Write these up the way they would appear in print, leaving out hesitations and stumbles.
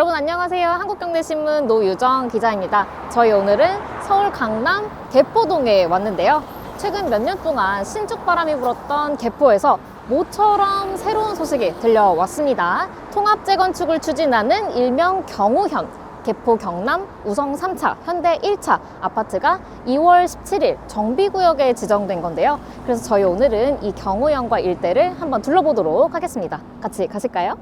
여러분 안녕하세요. 한국경제신문 노유정 기자입니다. 저희 오늘은 서울 강남 개포동에 왔는데요. 최근 몇 년 동안 신축바람이 불었던 개포에서 모처럼 새로운 소식이 들려왔습니다. 통합 재건축을 추진하는 일명 경우현, 개포 경남 우성 3차, 현대 1차 아파트가 2월 17일 정비구역에 지정된 건데요. 그래서 저희 오늘은 이 경우현과 일대를 한번 둘러보도록 하겠습니다. 같이 가실까요?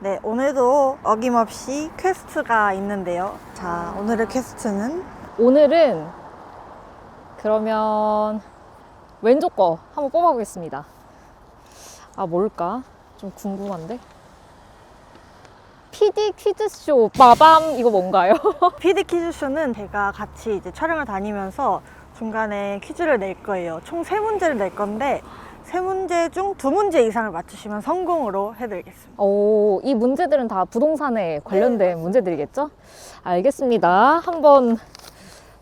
네, 오늘도 어김없이 퀘스트가 있는데요. 자, 오늘의 퀘스트는 오늘은 그러면 왼쪽 거 한번 뽑아보겠습니다. 아, 뭘까? 좀 궁금한데? PD 퀴즈쇼 빠밤, 이거 뭔가요? PD 퀴즈쇼는 제가 같이 이제 촬영을 다니면서 중간에 퀴즈를 낼 거예요. 총 3문제를 낼 건데 3문제 중 2문제 이상을 맞추시면 성공으로 해드리겠습니다. 오, 이 문제들은 다 부동산에 관련된 문제들이겠죠? 알겠습니다. 한번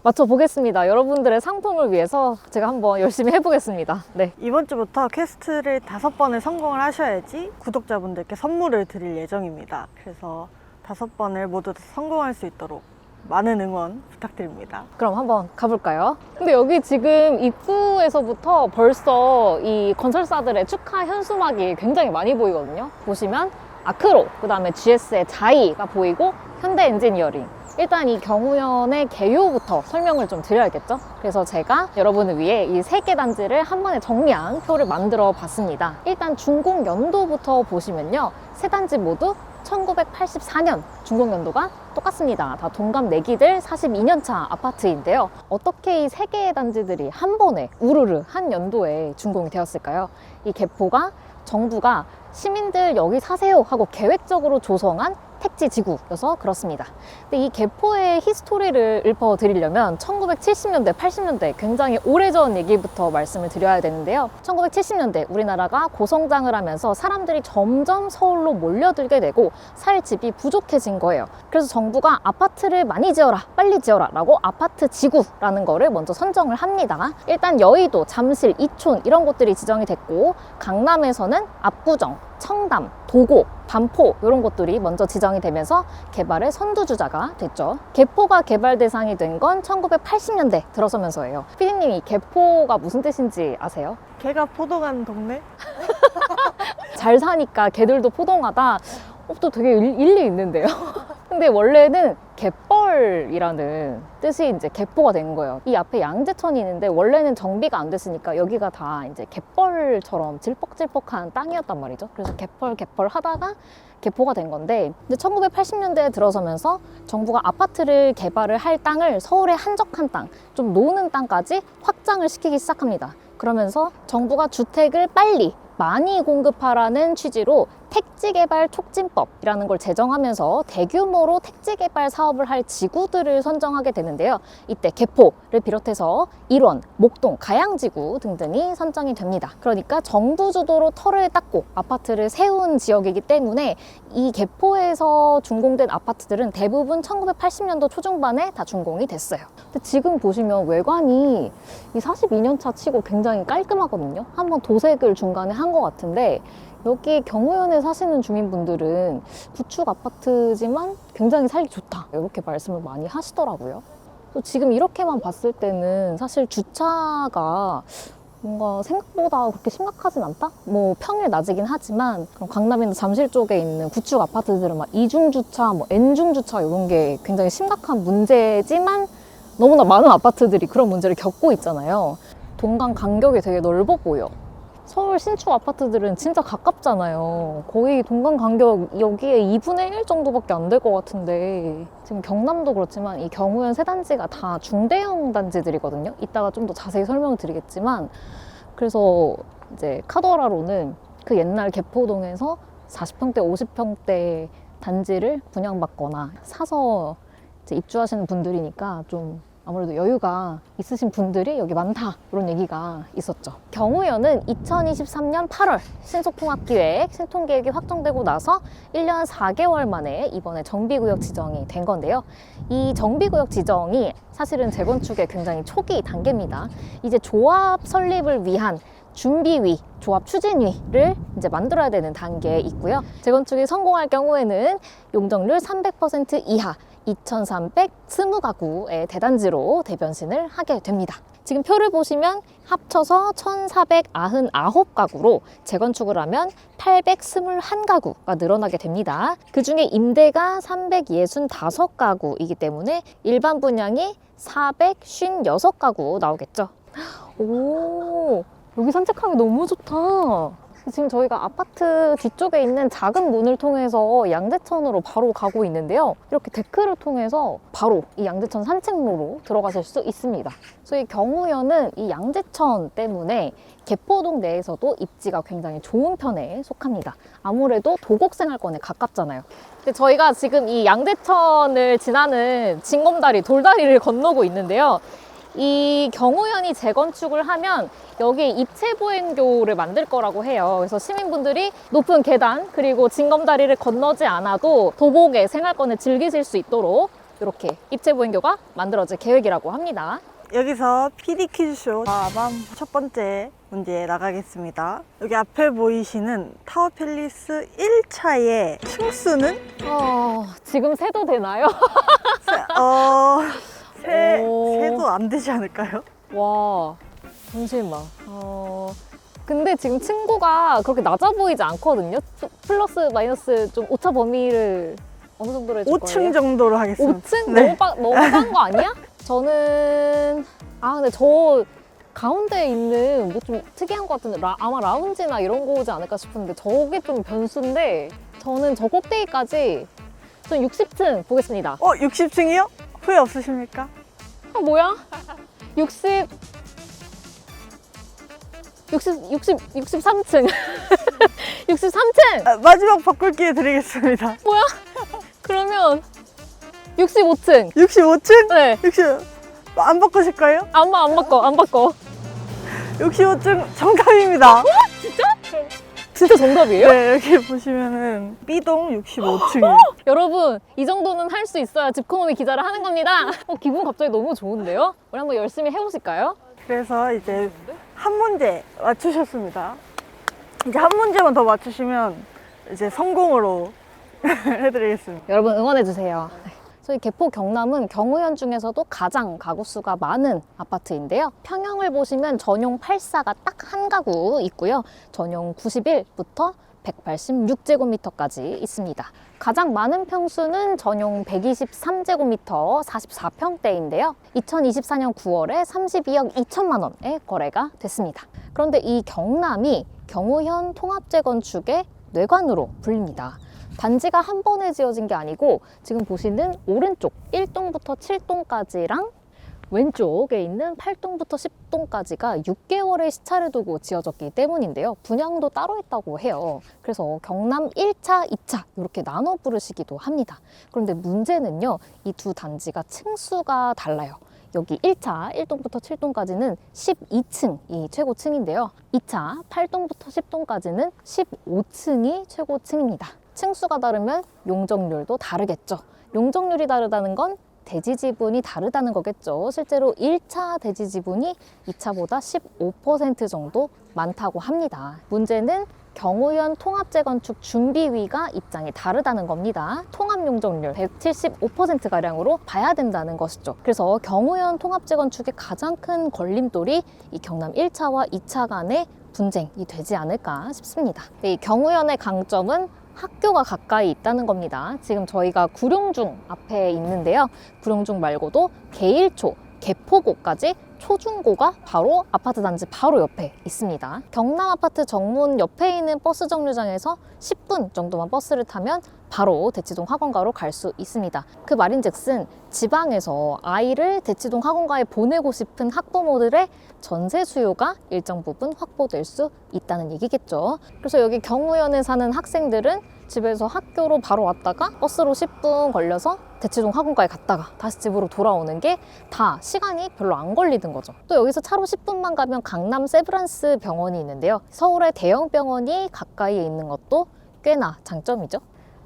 맞춰보겠습니다. 여러분들의 상품을 위해서 제가 한번 열심히 해보겠습니다. 네. 이번 주부터 퀘스트를 5번을 성공을 하셔야지 구독자분들께 선물을 드릴 예정입니다. 그래서 5번을 모두 성공할 수 있도록 많은 응원 부탁드립니다. 그럼 한번 가볼까요? 근데 여기 지금 입구에서부터 벌써 이 건설사들의 축하 현수막이 굉장히 많이 보이거든요. 보시면 아크로, 그 다음에 GS의 자이가 보이고 현대 엔지니어링. 일단 이 경우현의 개요부터 설명을 좀 드려야겠죠? 그래서 제가 여러분을 위해 이 3개 단지를 한 번에 정리한 표를 만들어 봤습니다. 일단 준공 연도부터 보시면요. 3단지 모두 1984년 준공 연도가 똑같습니다. 다 동갑 내기들 42년차 아파트인데요. 어떻게 이 3개의 단지들이 한 번에 우르르 한 연도에 준공이 되었을까요? 이 개포가 정부가 시민들 여기 사세요 하고 계획적으로 조성한 택지 지구여서 그렇습니다. 근데 이 개포의 히스토리를 읊어드리려면 1970년대, 80년대 굉장히 오래전 얘기부터 말씀을 드려야 되는데요. 1970년대 우리나라가 고성장을 하면서 사람들이 점점 서울로 몰려들게 되고 살 집이 부족해진 거예요. 그래서 정부가 아파트를 많이 지어라, 빨리 지어라 라고 아파트 지구라는 거를 먼저 선정을 합니다. 일단 여의도, 잠실, 이촌 이런 곳들이 지정이 됐고 강남에서는 압구정, 청담, 도곡, 반포 이런 곳들이 먼저 지정이 되면서 개발의 선두주자가 됐죠. 개포가 개발 대상이 된 건 1980년대 들어서면서예요. 피디님이 개포가 무슨 뜻인지 아세요? 개가 포동하는 동네? 잘 사니까 개들도 포동하다. 또 되게 일리 있는데요. 근데 원래는 갯벌이라는 뜻이 이제 개포가 된 거예요. 이 앞에 양재천이 있는데 원래는 정비가 안 됐으니까 여기가 다 이제 갯벌처럼 질퍽질퍽한 땅이었단 말이죠. 그래서 개펄 하다가 개포가 된 건데, 근데 1980년대에 들어서면서 정부가 아파트를 개발을 할 땅을 서울의 한적한 땅, 좀 노는 땅까지 확장을 시키기 시작합니다. 그러면서 정부가 주택을 빨리 많이 공급하라는 취지로 택지개발 촉진법이라는 걸 제정하면서 대규모로 택지개발 사업을 할 지구들을 선정하게 되는데요. 이때 개포를 비롯해서 일원, 목동, 가양지구 등등이 선정이 됩니다. 그러니까 정부 주도로 터를 닦고 아파트를 세운 지역이기 때문에 이 개포에서 준공된 아파트들은 대부분 1980년도 초중반에 다 준공이 됐어요. 근데 지금 보시면 외관이 이 42년차 치고 굉장히 깔끔하거든요. 한번 도색을 중간에 한 것 같은데, 여기 경우현에 사시는 주민분들은 구축 아파트지만 굉장히 살기 좋다 이렇게 말씀을 많이 하시더라고요. 또 지금 이렇게만 봤을 때는 사실 주차가 뭔가 생각보다 그렇게 심각하진 않다? 뭐 평일 낮이긴 하지만 그럼 강남이나 잠실 쪽에 있는 구축 아파트들은 막 이중주차, 뭐 N중주차 이런 게 굉장히 심각한 문제지만 너무나 많은 아파트들이 그런 문제를 겪고 있잖아요. 동강 간격이 되게 넓어 보여. 서울 신축 아파트들은 진짜 가깝잖아요. 거의 동강 간격 여기에 2분의 1 정도밖에 안 될 것 같은데, 지금 경남도 그렇지만 이 경우현 3단지가 다 중대형 단지들이거든요. 이따가 좀 더 자세히 설명을 드리겠지만, 그래서 이제 카더라로는 그 옛날 개포동에서 40평대, 50평대 단지를 분양받거나 사서 이제 입주하시는 분들이니까 좀 아무래도 여유가 있으신 분들이 여기 많다 이런 얘기가 있었죠. 경우현은 2023년 8월 신속통합기획, 신통계획이 확정되고 나서 1년 4개월 만에 이번에 정비구역 지정이 된 건데요. 이 정비구역 지정이 사실은 재건축의 굉장히 초기 단계입니다. 이제 조합 설립을 위한 준비위, 조합 추진위를 이제 만들어야 되는 단계에 있고요. 재건축이 성공할 경우에는 용적률 300% 이하 2,320가구의 대단지로 대변신을 하게 됩니다. 지금 표를 보시면 합쳐서 1,499가구로 재건축을 하면 821가구가 늘어나게 됩니다. 그 중에 임대가 365가구이기 때문에 일반 분양이 456가구 나오겠죠. 오, 여기 산책하기 너무 좋다. 지금 저희가 아파트 뒤쪽에 있는 작은 문을 통해서 양재천으로 바로 가고 있는데요. 이렇게 데크를 통해서 바로 이 양재천 산책로로 들어가실 수 있습니다. 저희 경우연은 이 양재천 때문에 개포동 내에서도 입지가 굉장히 좋은 편에 속합니다. 아무래도 도곡생활권에 가깝잖아요. 근데 저희가 지금 이 양재천을 지나는 징검다리, 돌다리를 건너고 있는데요. 이 경우연이 재건축을 하면 여기에 입체보행교를 만들 거라고 해요. 그래서 시민분들이 높은 계단 그리고 징검다리를 건너지 않아도 도곡의 생활권을 즐기실 수 있도록 이렇게 입체보행교가 만들어질 계획이라고 합니다. 여기서 PD 퀴즈쇼 마밤 첫 번째 문제 나가겠습니다. 여기 앞에 보이시는 타워팰리스 1차의 층수는? 지금 세도 되나요? 세도 안 되지 않을까요? 와, 잠시만. 근데 지금 층고가 그렇게 낮아 보이지 않거든요. 플러스 마이너스 좀 오차 범위를 어느 정도로 해줄 5층 거예요? 정도로 하겠습니다. 5층? 네. 너무 싼 거 아니야? 저는 근데 저 가운데 있는 뭐 좀 특이한 것 같은데 아마 라운지나 이런 거지 않을까 싶은데 저게 좀 변수인데 저는 저 꼭대기까지 전 60층 보겠습니다. 60층이요? 후회 없으십니까? 뭐야? 63층. 63층! 마지막 바꿀 기회 드리겠습니다. 그러면 65층. 65층? 네. 안 바꾸실 거예요? 안 바꿔. 65층 정답입니다. 진짜 정답이에요? 네, 여기 보시면은 B동 65층이에요. 여러분, 이 정도는 할 수 있어야 집코노미 기자를 하는 겁니다. 기분 갑자기 너무 좋은데요? 우리 한번 열심히 해보실까요? 그래서 이제 한 문제 맞추셨습니다. 이제 한 문제만 더 맞추시면 이제 성공으로 해드리겠습니다. 여러분 응원해주세요. 저희 개포 경남은 경우연 중에서도 가장 가구 수가 많은 아파트인데요. 평형을 보시면 전용 84가 딱 한 가구 있고요. 전용 91부터 186제곱미터까지 있습니다. 가장 많은 평수는 전용 123제곱미터 44평대인데요. 2024년 9월에 32억 2천만 원에 거래가 됐습니다. 그런데 이 경남이 경우현 통합재건축의 뇌관으로 불립니다. 단지가 한 번에 지어진 게 아니고 지금 보시는 오른쪽 1동부터 7동까지랑 왼쪽에 있는 8동부터 10동까지가 6개월의 시차를 두고 지어졌기 때문인데요. 분양도 따로 했다고 해요. 그래서 경남 1차, 2차 이렇게 나눠 부르시기도 합니다. 그런데 문제는요. 이 두 단지가 층수가 달라요. 여기 1차 1동부터 7동까지는 12층이 최고층인데요. 2차 8동부터 10동까지는 15층이 최고층입니다. 층수가 다르면 용적률도 다르겠죠. 용적률이 다르다는 건 대지 지분이 다르다는 거겠죠. 실제로 1차 대지 지분이 2차보다 15% 정도 많다고 합니다. 문제는 경우연 통합재건축 준비위가 입장이 다르다는 겁니다. 통합 용적률 175%가량으로 봐야 된다는 것이죠. 그래서 경우연 통합재건축의 가장 큰 걸림돌이 이 경남 1차와 2차 간의 분쟁이 되지 않을까 싶습니다. 이 경우연의 강점은 학교가 가까이 있다는 겁니다. 지금 저희가 구룡중 앞에 있는데요. 구룡중 말고도 계일초, 개포고까지 초중고가 바로 아파트 단지 바로 옆에 있습니다. 경남 아파트 정문 옆에 있는 버스 정류장에서 10분 정도만 버스를 타면 바로 대치동 학원가로 갈 수 있습니다. 그 말인즉슨 지방에서 아이를 대치동 학원가에 보내고 싶은 학부모들의 전세 수요가 일정 부분 확보될 수 있다는 얘기겠죠. 그래서 여기 경우연에 사는 학생들은 집에서 학교로 바로 왔다가 버스로 10분 걸려서 대치동 학원가에 갔다가 다시 집으로 돌아오는 게 다 시간이 별로 안 걸리는 거죠. 또 여기서 차로 10분만 가면 강남 세브란스 병원이 있는데요. 서울의 대형 병원이 가까이에 있는 것도 꽤나 장점이죠.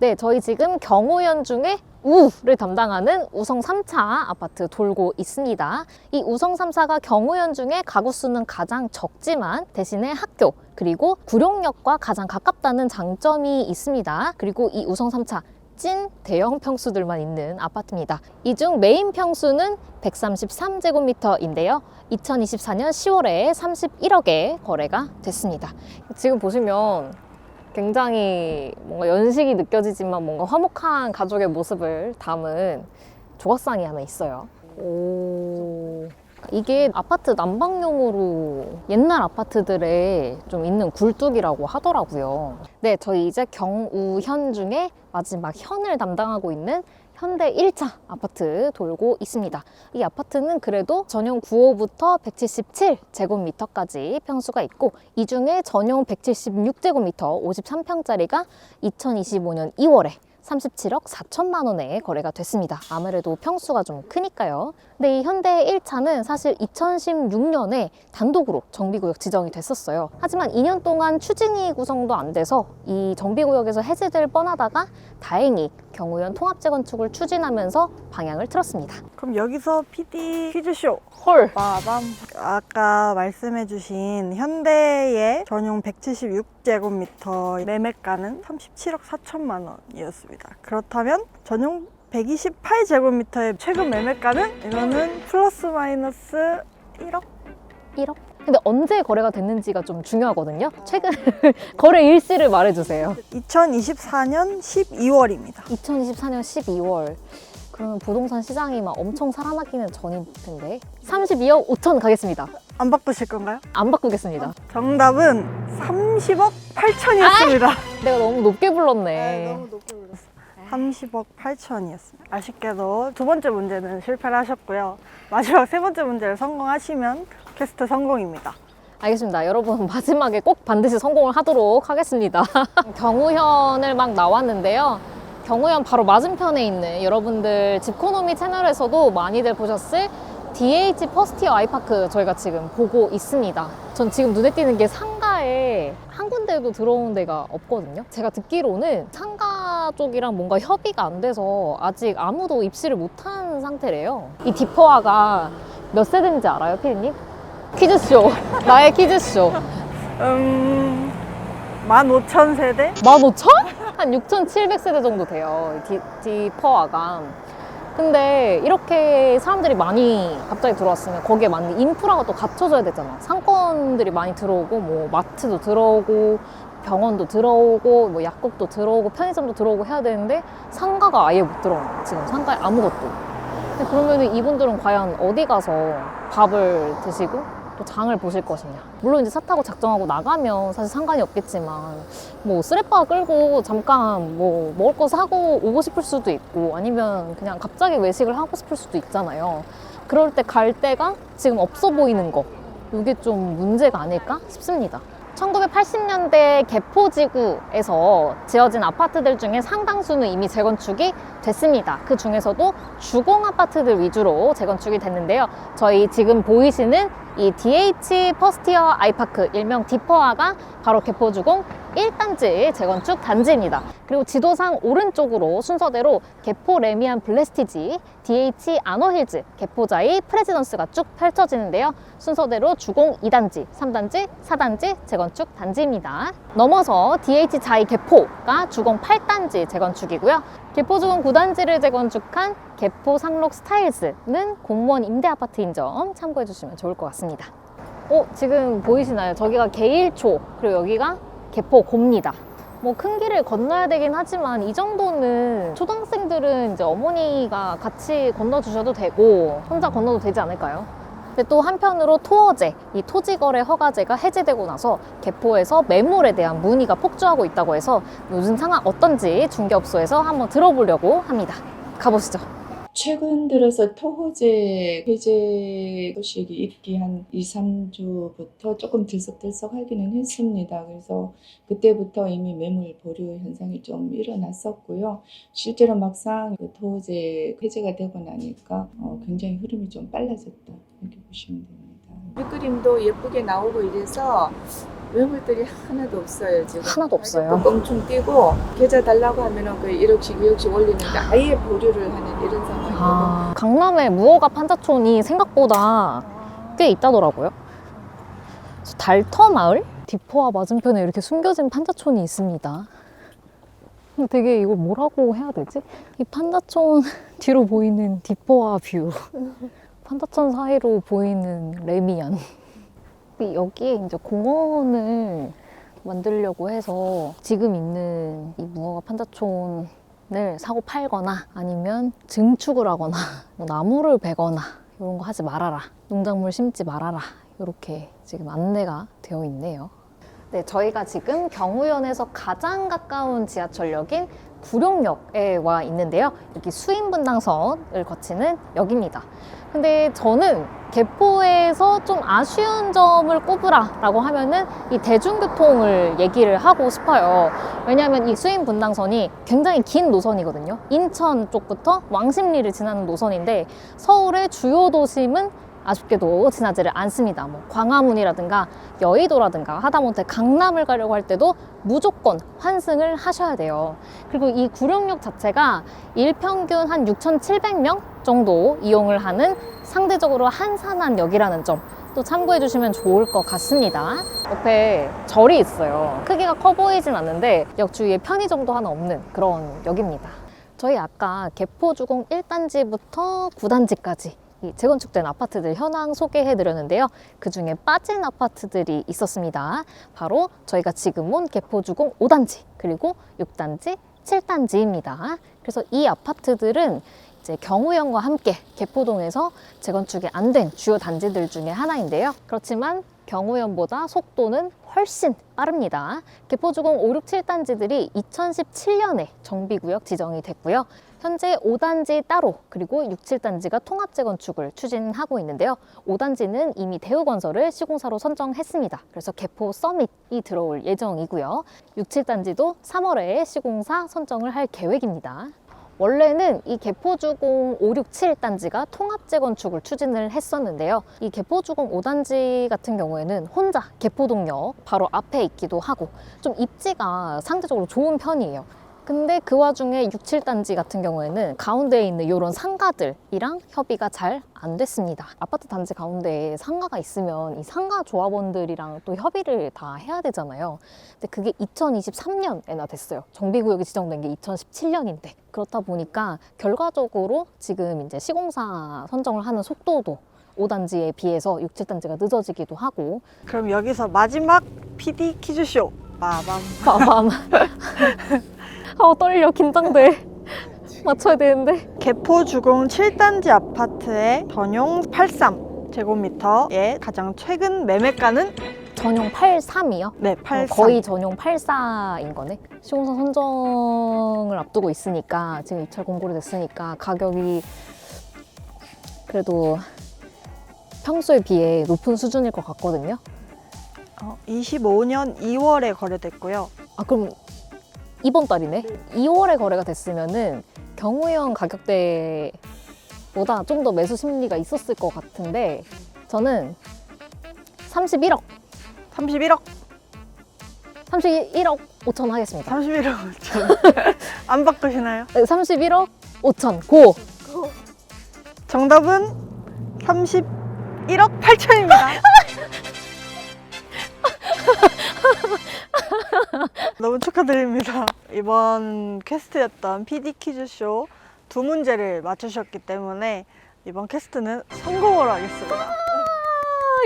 네, 저희 지금 경우현 중에 우를 담당하는 우성 3차 아파트 돌고 있습니다. 이 우성 3차가 경우현 중에 가구 수는 가장 적지만 대신에 학교 그리고 구룡역과 가장 가깝다는 장점이 있습니다. 그리고 이 우성 3차 찐 대형 평수들만 있는 아파트입니다. 이 중 메인 평수는 133제곱미터인데요. 2024년 10월에 31억에 거래가 됐습니다. 지금 보시면 굉장히 뭔가 연식이 느껴지지만 뭔가 화목한 가족의 모습을 담은 조각상이 하나 있어요. 오. 이게 아파트 난방용으로 옛날 아파트들에 좀 있는 굴뚝이라고 하더라고요. 네, 저희 이제 경우현 중에 마지막 현을 담당하고 있는 현대 1차 아파트 돌고 있습니다. 이 아파트는 그래도 전용 9호부터 177제곱미터까지 평수가 있고 이 중에 전용 176제곱미터 53평짜리가 2025년 2월에 37억 4천만 원에 거래가 됐습니다. 아무래도 평수가 좀 크니까요. 근데 이 현대 1차는 사실 2016년에 단독으로 정비구역 지정이 됐었어요. 하지만 2년 동안 추진위 구성도 안 돼서 이 정비구역에서 해제될 뻔하다가 다행히 경우현 통합재건축을 추진하면서 방향을 틀었습니다. 그럼 여기서 PD 퀴즈쇼. 헐! 빠밤. 아까 말씀해주신 현대의 전용 176제곱미터 매매가는 37억 4천만 원이었습니다. 그렇다면 전용 128제곱미터의 최근 매매가는 이거는 플러스 마이너스 1억? 1억? 근데 언제 거래가 됐는지가 좀 중요하거든요. 최근 거래 일시를 말해주세요. 2024년 12월입니다. 2024년 12월. 그러면 부동산 시장이 막 엄청 살아나기는 전일 텐데 32억 5천 가겠습니다. 안 바꾸실 건가요? 안 바꾸겠습니다. 정답은 30억 8천이었습니다. 내가 너무 높게 불렀네. 높게 불렀어요. 30억 8천이었습니다. 아쉽게도 두 번째 문제는 실패를 하셨고요. 마지막 세 번째 문제를 성공하시면 퀘스트 성공입니다. 알겠습니다. 여러분 마지막에 꼭 반드시 성공을 하도록 하겠습니다. 경우현을 막 나왔는데요. 경우현 바로 맞은편에 있는 여러분들 집코노미 채널에서도 많이들 보셨을 DH 퍼스티어 아이파크 저희가 지금 보고 있습니다. 전 지금 눈에 띄는 게 상가에 한 군데도 들어온 데가 없거든요. 제가 듣기로는 상가 쪽이랑 뭔가 협의가 안 돼서 아직 아무도 입시를 못한 상태래요. 이 디퍼아가 몇 세대인지 알아요, 피디님? 퀴즈쇼. 나의 퀴즈쇼. 15,000세대? 15,000? 한 6,700세대 정도 돼요. 디퍼아가. 근데 이렇게 사람들이 많이 갑자기 들어왔으면 거기에 맞는 인프라가 또 갖춰져야 되잖아. 상권들이 많이 들어오고 뭐 마트도 들어오고 병원도 들어오고 뭐 약국도 들어오고 편의점도 들어오고 해야 되는데 상가가 아예 못 들어오는 거야. 지금 상가에 아무것도. 근데 그러면 이분들은 과연 어디 가서 밥을 드시고 또 장을 보실 것이냐. 물론 이제 차 타고 작정하고 나가면 사실 상관이 없겠지만 뭐 쓰레빠 끌고 잠깐 뭐 먹을 거 사고 오고 싶을 수도 있고 아니면 그냥 갑자기 외식을 하고 싶을 수도 있잖아요. 그럴 때 갈 데가 지금 없어 보이는 거. 이게 좀 문제가 아닐까 싶습니다. 1980년대 개포지구에서 지어진 아파트들 중에 상당수는 이미 재건축이 됐습니다. 그 중에서도 주공 아파트들 위주로 재건축이 됐는데요. 저희 지금 보이시는 이 DH 퍼스티어 아이파크 일명 디퍼아가 바로 개포주공 1단지 재건축 단지입니다. 그리고 지도상 오른쪽으로 순서대로 개포 레미안 블레스티지, DH 아너힐즈, 개포자이 프레지던스가 쭉 펼쳐지는데요. 순서대로 주공 2단지, 3단지, 4단지 재건축 단지입니다. 넘어서 DH 자이 개포가 주공 8단지 재건축이고요. 개포주공 9단지를 재건축한 개포 상록 스타일즈는 공무원 임대 아파트인 점 참고해 주시면 좋을 것 같습니다. 지금 보이시나요? 저기가 개일초, 그리고 여기가 개포고입니다. 뭐 큰 길을 건너야 되긴 하지만 이 정도는 초등학생들은 이제 어머니가 같이 건너주셔도 되고 혼자 건너도 되지 않을까요? 근데 또 한편으로 토어제, 이 토지거래 허가제가 해제되고 나서 개포에서 매물에 대한 문의가 폭주하고 있다고 해서 요즘 상황 어떤지 중개업소에서 한번 들어보려고 합니다. 가보시죠. 최근 들어서 토호제 해제 소식이 있기 한 2, 3주부터 조금 들썩들썩 하기는 했습니다. 그래서 그때부터 이미 매물 보류 현상이 좀 일어났었고요. 실제로 막상 그 토호제 해제가 되고 나니까 굉장히 흐름이 좀 빨라졌다 이렇게 보시면 됩니다. 밑그림도 예쁘게 나오고 이래서 매물들이 하나도 없어요 지금. 하나도 없어요. 가격도 껑충 뛰고 계좌 달라고 하면은 그 1억씩 2억씩 올리는데 아예 보류를 하는 이런 상황이고. 강남에 무허가 판자촌이 생각보다 꽤 있다더라고요. 그래서 달터 마을? 디포와 맞은편에 이렇게 숨겨진 판자촌이 있습니다. 근데 되게 이거 뭐라고 해야 되지? 이 판자촌 뒤로 보이는 디포와 뷰. 판자촌 사이로 보이는 레미안. 여기에 이제 공원을 만들려고 해서 지금 있는 이 무허가 판자촌을 사고 팔거나 아니면 증축을 하거나 뭐 나무를 베거나 이런 거 하지 말아라. 농작물 심지 말아라. 이렇게 지금 안내가 되어 있네요. 네, 저희가 지금 경우연에서 가장 가까운 지하철역인 구룡역에 와 있는데요. 여기 수인분당선을 거치는 역입니다. 근데 저는 개포에서 좀 아쉬운 점을 꼽으라 라고 하면은 이 대중교통을 얘기를 하고 싶어요. 왜냐하면 이 수인분당선이 굉장히 긴 노선이거든요. 인천 쪽부터 왕십리를 지나는 노선인데 서울의 주요 도심은 아쉽게도 지나지를 않습니다. 뭐 광화문이라든가 여의도라든가 하다못해 강남을 가려고 할 때도 무조건 환승을 하셔야 돼요. 그리고 이 구룡역 자체가 일평균 한 6,700명 정도 이용을 하는 상대적으로 한산한 역이라는 점 또 참고해 주시면 좋을 것 같습니다. 옆에 절이 있어요. 크기가 커 보이진 않는데 역 주위에 편의점도 하나 없는 그런 역입니다. 저희 아까 개포주공 1단지부터 9단지까지 이 재건축된 아파트들 현황 소개해 드렸는데요. 그 중에 빠진 아파트들이 있었습니다. 바로 저희가 지금 온 개포주공 5단지 그리고 6단지, 7단지입니다. 그래서 이 아파트들은 이제 경우연과 함께 개포동에서 재건축이 안 된 주요 단지들 중에 하나인데요. 그렇지만 경우연보다 속도는 훨씬 빠릅니다. 개포주공 5, 6, 7단지들이 2017년에 정비구역 지정이 됐고요. 현재 5단지 따로 그리고 6, 7단지가 통합 재건축을 추진하고 있는데요. 5단지는 이미 대우건설을 시공사로 선정했습니다. 그래서 개포 서밋이 들어올 예정이고요. 6, 7단지도 3월에 시공사 선정을 할 계획입니다. 원래는 이 개포주공 5, 6, 7단지가 통합 재건축을 추진을 했었는데요. 이 개포주공 5단지 같은 경우에는 혼자 개포동역 바로 앞에 있기도 하고 좀 입지가 상대적으로 좋은 편이에요. 근데 그 와중에 6, 7단지 같은 경우에는 가운데에 있는 이런 상가들이랑 협의가 잘 안 됐습니다. 아파트 단지 가운데에 상가가 있으면 이 상가 조합원들이랑 또 협의를 다 해야 되잖아요. 근데 그게 2023년에나 됐어요. 정비구역이 지정된 게 2017년인데. 그렇다 보니까 결과적으로 지금 이제 시공사 선정을 하는 속도도 5단지에 비해서 6, 7단지가 늦어지기도 하고. 그럼 여기서 마지막 PD 퀴즈쇼. 빠밤. 빠밤. 떨려. 긴장돼. 맞춰야 되는데. 개포주공 7단지 아파트의 전용 83제곱미터의 가장 최근 매매가는? 전용 83이요? 네, 83. 거의 전용 84인 거네. 시공사 선정을 앞두고 있으니까 지금 입찰 공고를 냈으니까 가격이 그래도 평소에 비해 높은 수준일 것 같거든요. 25년 2월에 거래됐고요. 아, 그럼 이번 달이네? 2월에 거래가 됐으면은 경우연 가격대보다 좀 더 매수 심리가 있었을 것 같은데 저는 31억 31억 5천 하겠습니다. 31억 5천. 안 바꾸시나요? 31억 5천 고! 정답은 31억 8천입니다. 너무 축하드립니다. 이번 퀘스트였던 PD 퀴즈쇼 2문제를 맞추셨기 때문에 이번 퀘스트는 성공으로 하겠습니다.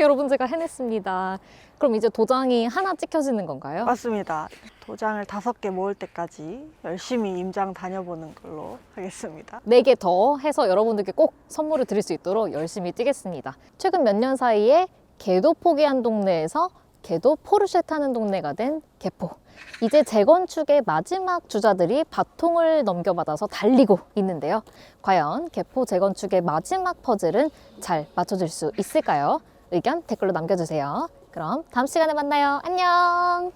여러분 제가 해냈습니다. 그럼 이제 도장이 하나 찍혀지는 건가요? 맞습니다. 도장을 5개 모을 때까지 열심히 임장 다녀보는 걸로 하겠습니다. 4개 더 해서 여러분들께 꼭 선물을 드릴 수 있도록 열심히 뛰겠습니다. 최근 몇 년 사이에 개도 포기한 동네에서 개도 포르쉐 타는 동네가 된 개포. 이제 재건축의 마지막 주자들이 바통을 넘겨받아서 달리고 있는데요. 과연 개포 재건축의 마지막 퍼즐은 잘 맞춰질 수 있을까요? 의견 댓글로 남겨주세요. 그럼 다음 시간에 만나요. 안녕!